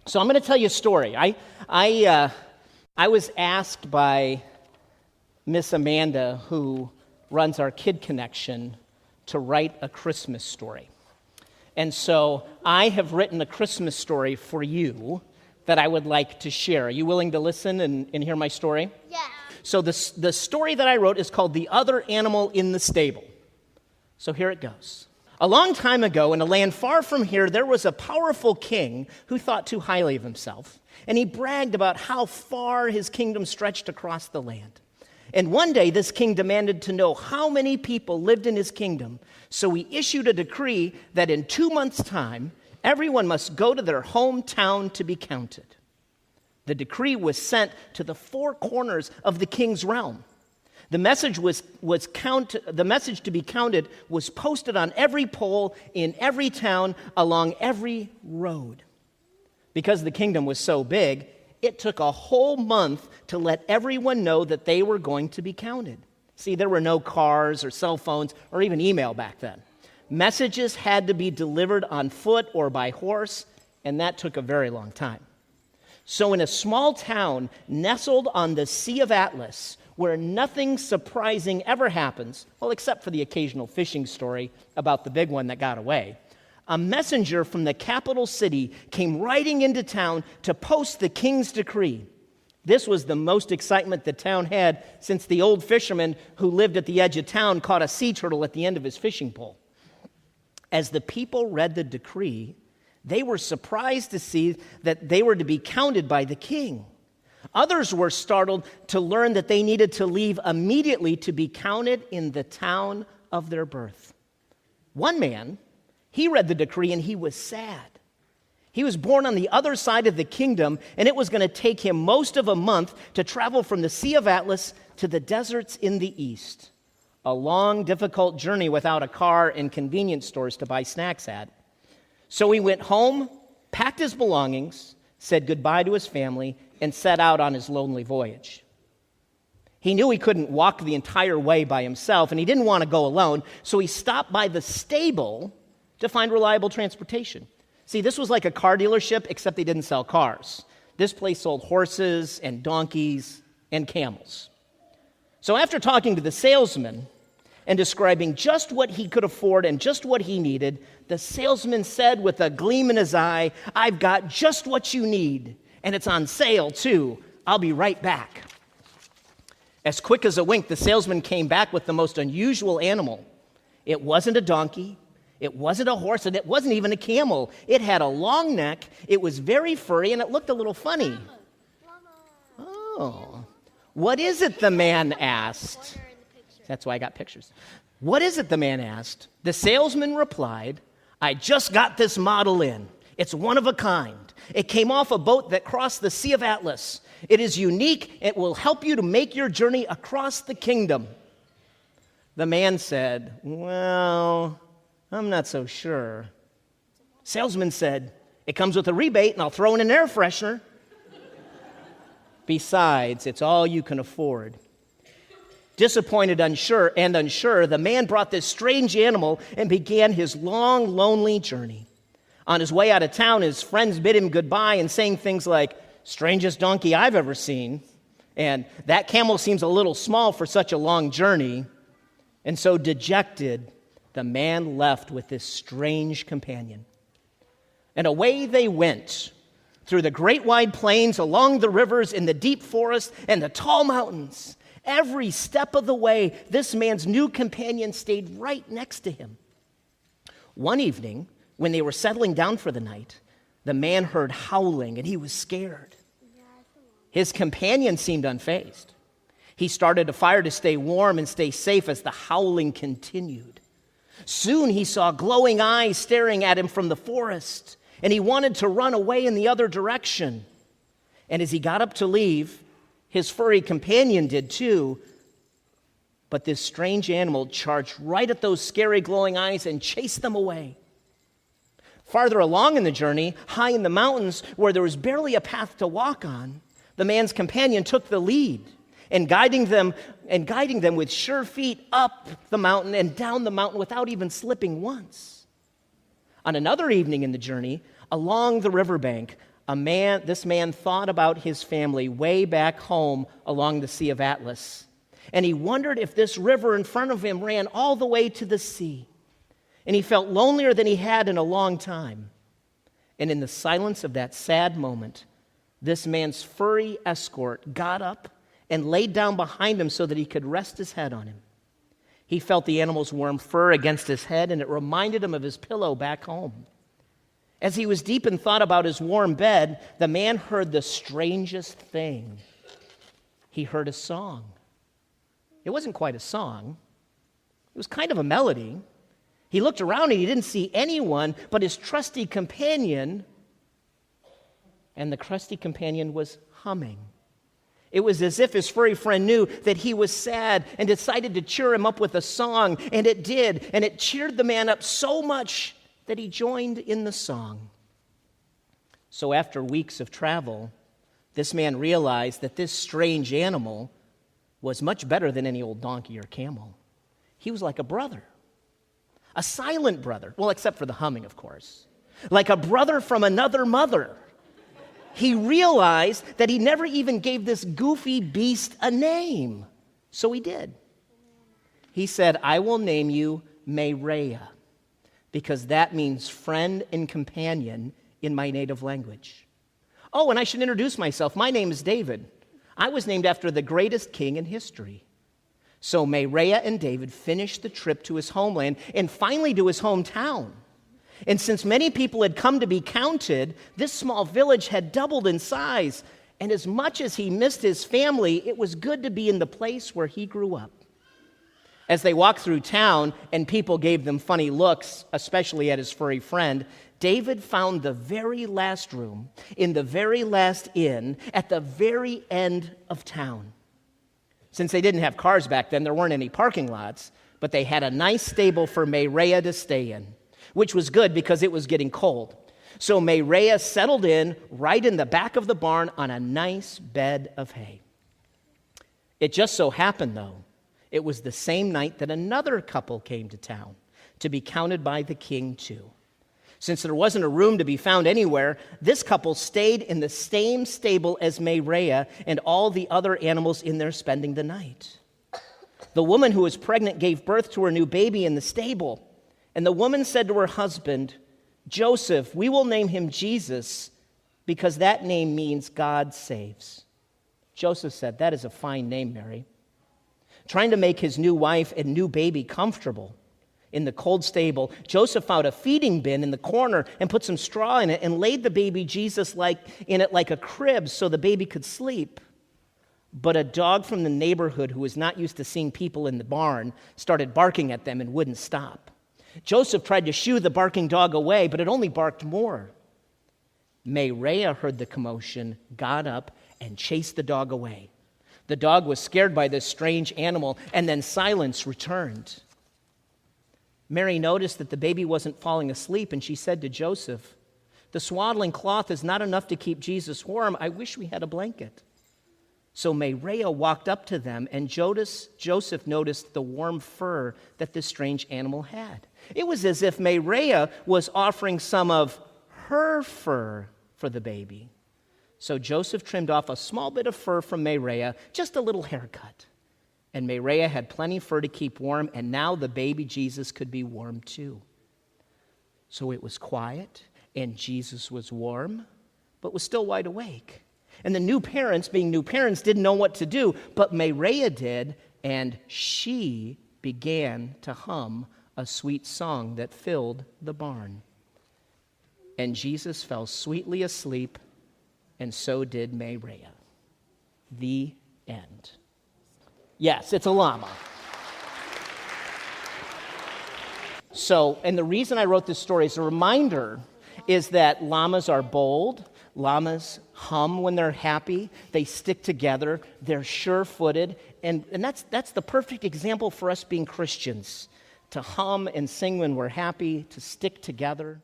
So I'm going to tell you a story. I was asked by Miss Amanda, who runs our Kid Connection, to write a Christmas story. And so I have written a Christmas story for you that I would like to share. Are you willing to listen and hear my story? Yeah. So the story that I wrote is called The Other Animal in the Stable. So here it goes. A long time ago, in a land far from here, there was a powerful king who thought too highly of himself, and he bragged about how far his kingdom stretched across the land. And one day, this king demanded to know how many people lived in his kingdom, so he issued a decree that in 2 months' time, everyone must go to their hometown to be counted. The decree was sent to the four corners of the king's realm. The message to be counted was posted on every pole in every town along every road. Because the kingdom was so big, it took a whole month to let everyone know that they were going to be counted. See, there were no cars or cell phones or even email back then. Messages had to be delivered on foot or by horse, and that took a very long time. So in a small town nestled on the Sea of Atlas, where nothing surprising ever happens, well, except for the occasional fishing story about the big one that got away, a messenger from the capital city came riding into town to post the king's decree. This was the most excitement the town had since the old fisherman who lived at the edge of town caught a sea turtle at the end of his fishing pole. As the people read the decree, they were surprised to see that they were to be counted by the king. Others were startled to learn that they needed to leave immediately to be counted in the town of their birth. One man, he read the decree and he was sad. He was born on the other side of the kingdom, and it was going to take him most of a month to travel from the Sea of Atlas to the deserts in the east. A long, difficult journey without a car and convenience stores to buy snacks at. So he went home, packed his belongings, said goodbye to his family, and set out on his lonely voyage. He knew he couldn't walk the entire way by himself, and he didn't want to go alone, so he stopped by the stable to find reliable transportation. See, this was like a car dealership, except they didn't sell cars. This place sold horses and donkeys and camels. So after talking to the salesman and describing just what he could afford and just what he needed, the salesman said with a gleam in his eye, "I've got just what you need, and it's on sale too. I'll be right back." As quick as a wink, the salesman came back with the most unusual animal. It wasn't a donkey, it wasn't a horse, and it wasn't even a camel. It had a long neck, it was very furry, and it looked a little funny. Oh, what is it, the man asked? That's why I got pictures. What is it, the man asked? The salesman replied, "I just got this model in. It's one of a kind. It came off a boat that crossed the Sea of Atlas. It is unique. It will help you to make your journey across the kingdom." The man said, "Well, I'm not so sure." Salesman said, "It comes with a rebate, and I'll throw in an air freshener. Besides, it's all you can afford." Disappointed, unsure, the man brought this strange animal and began his long, lonely journey. On his way out of town, his friends bid him goodbye and saying things like, "Strangest donkey I've ever seen," and "That camel seems a little small for such a long journey." And so dejected, the man left with this strange companion. And away they went, through the great wide plains, along the rivers, in the deep forest, and the tall mountains. Every step of the way, this man's new companion stayed right next to him. One evening, when they were settling down for the night, the man heard howling, and he was scared. His companion seemed unfazed. He started a fire to stay warm and stay safe as the howling continued. Soon he saw glowing eyes staring at him from the forest, and he wanted to run away in the other direction. And as he got up to leave, his furry companion did too, but this strange animal charged right at those scary glowing eyes and chased them away. Farther along in the journey, high in the mountains where there was barely a path to walk on, the man's companion took the lead and guiding them with sure feet up the mountain and down the mountain without even slipping once. On another evening in the journey, along the riverbank, this man thought about his family way back home along the Sea of Atlas. And he wondered if this river in front of him ran all the way to the sea. And he felt lonelier than he had in a long time. And in the silence of that sad moment, this man's furry escort got up and laid down behind him so that he could rest his head on him. He felt the animal's warm fur against his head, and it reminded him of his pillow back home. As he was deep in thought about his warm bed, the man heard the strangest thing. He heard a song. It wasn't quite a song. It was kind of a melody. He looked around and he didn't see anyone but his trusty companion, and the trusty companion was humming. It was as if his furry friend knew that he was sad and decided to cheer him up with a song, and it did, and it cheered the man up so much that he joined in the song. So after weeks of travel, this man realized that this strange animal was much better than any old donkey or camel. He was like a brother, a silent brother, well, except for the humming, of course, like a brother from another mother. He realized that he never even gave this goofy beast a name. So he did. He said, "I will name you Mayrea, because that means friend and companion in my native language. Oh, and I should introduce myself. My name is David. I was named after the greatest king in history." So Mayrea and David finished the trip to his homeland and finally to his hometown. And since many people had come to be counted, this small village had doubled in size. And as much as he missed his family, it was good to be in the place where he grew up. As they walked through town and people gave them funny looks, especially at his furry friend, David found the very last room in the very last inn at the very end of town. Since they didn't have cars back then, there weren't any parking lots, but they had a nice stable for Mayrea to stay in, which was good because it was getting cold. So Mayrea settled in right in the back of the barn on a nice bed of hay. It just so happened, though, it was the same night that another couple came to town to be counted by the king too. Since there wasn't a room to be found anywhere, this couple stayed in the same stable as Mayrea and all the other animals in there spending the night. The woman who was pregnant gave birth to her new baby in the stable. And the woman said to her husband, "Joseph, we will name him Jesus, because that name means God saves." Joseph said, "That is a fine name, Mary." Trying to make his new wife and new baby comfortable in the cold stable, Joseph found a feeding bin in the corner and put some straw in it and laid the baby Jesus in it like a crib so the baby could sleep. But a dog from the neighborhood who was not used to seeing people in the barn started barking at them and wouldn't stop. Joseph tried to shoo the barking dog away, but it only barked more. Mayrea heard the commotion, got up, and chased the dog away. The dog was scared by this strange animal, and then silence returned. Mary noticed that the baby wasn't falling asleep, and she said to Joseph, "The swaddling cloth is not enough to keep Jesus warm. I wish we had a blanket." So Mayrea walked up to them, and Joseph noticed the warm fur that this strange animal had. It was as if Mayrea was offering some of her fur for the baby. So Joseph trimmed off a small bit of fur from Mayrea, just a little haircut. And Mayrea had plenty of fur to keep warm, and now the baby Jesus could be warm too. So it was quiet, and Jesus was warm, but was still wide awake. And the new parents, being new parents, didn't know what to do, but Mayrea did, and she began to hum a sweet song that filled the barn. And Jesus fell sweetly asleep, and so did Mayrea. The end. Yes, it's a llama. So, and the reason I wrote this story as a reminder is that llamas are bold. Llamas hum when they're happy. They stick together. They're sure-footed. And that's the perfect example for us being Christians, to hum and sing when we're happy, to stick together.